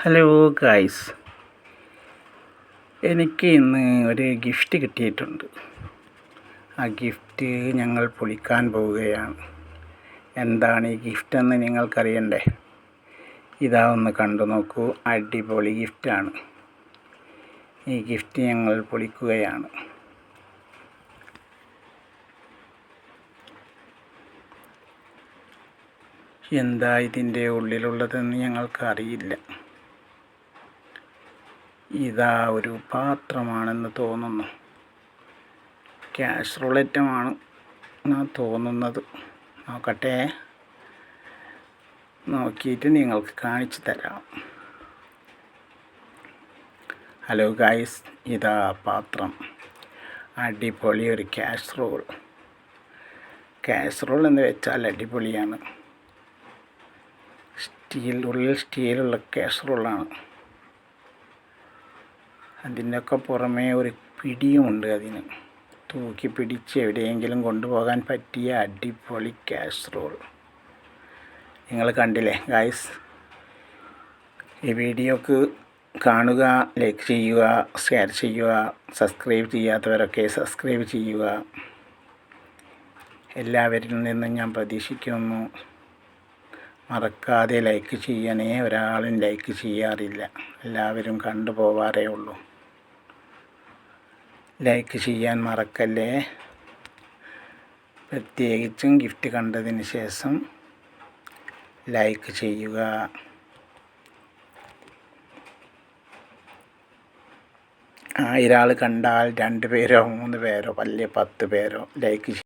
Hello guys, എനിക്ക് ഇന്ന് ഒരു ഗിഫ്റ്റ് കിട്ടിയിട്ടുണ്ട്. ആ ഗിഫ്റ്റ് ഞങ്ങൾ പൊളിക്കാൻ പോവുകയാണ്. എന്താണ് ഈ ഗിഫ്റ്റ് എന്ന് നിങ്ങൾക്കറിയണ്ടേ? ഇതാ ഒന്ന് കണ്ടു നോക്കൂ, അടിപൊളി ഗിഫ്റ്റാണ്. ഈ ഗിഫ്റ്റ് ഞങ്ങൾ പൊളിക്കുകയാണ്. എന്താ ഇതിൻ്റെ ഉള്ളിലുള്ളതെന്ന് ഞങ്ങൾക്കറിയില്ല. ഇതാ ഒരു പാത്രമാണെന്ന് തോന്നുന്നു. കാസറോളറ്റമാണ് എന്നാണ് തോന്നുന്നത്. നോക്കട്ടെ, നോക്കിയിട്ട് നിങ്ങൾക്ക് കാണിച്ചു തരാം. ഹലോ ഗായ്സ്, ഇതാ പാത്രം. അടിപൊളി ഒരു കാസറോൾ എന്ന് വെച്ചാൽ അടിപൊളിയാണ്. ഉള്ളിൽ സ്റ്റീലുള്ള കാസറോളാണ്. അതിൻ്റെയൊക്കെ പുറമേ ഒരു പിടിയുമുണ്ട്. അതിന് തൂക്കി പിടിച്ച് എവിടെയെങ്കിലും കൊണ്ടുപോകാൻ പറ്റിയ അടിപൊളി കാസറോൾ. നിങ്ങൾ കണ്ടില്ലേ ഗായ്സ്? ഈ വീഡിയോക്ക് കാണുക, ലൈക്ക് ചെയ്യുക, ഷെയർ ചെയ്യുക, സബ്സ്ക്രൈബ് ചെയ്യാത്തവരൊക്കെ സബ്സ്ക്രൈബ് ചെയ്യുക. എല്ലാവരിൽ നിന്നും ഞാൻ പ്രതീക്ഷിക്കുന്നു. മറക്കാതെ ലൈക്ക് ചെയ്യണേ. ഒരാളും ലൈക്ക് ചെയ്യാറില്ല, എല്ലാവരും കണ്ടുപോവാറേ ഉള്ളൂ. ലൈക്ക് ചെയ്യാൻ മറക്കല്ലേ. പ്രത്യേകിച്ചും ഗിഫ്റ്റ് കണ്ടതിന് ശേഷം ലൈക്ക് ചെയ്യുക. ഒരാൾ കണ്ടാൽ 2 പേരോ 3 പേരോ അല്ലെങ്കിൽ 10 പേരോ ലൈക്ക്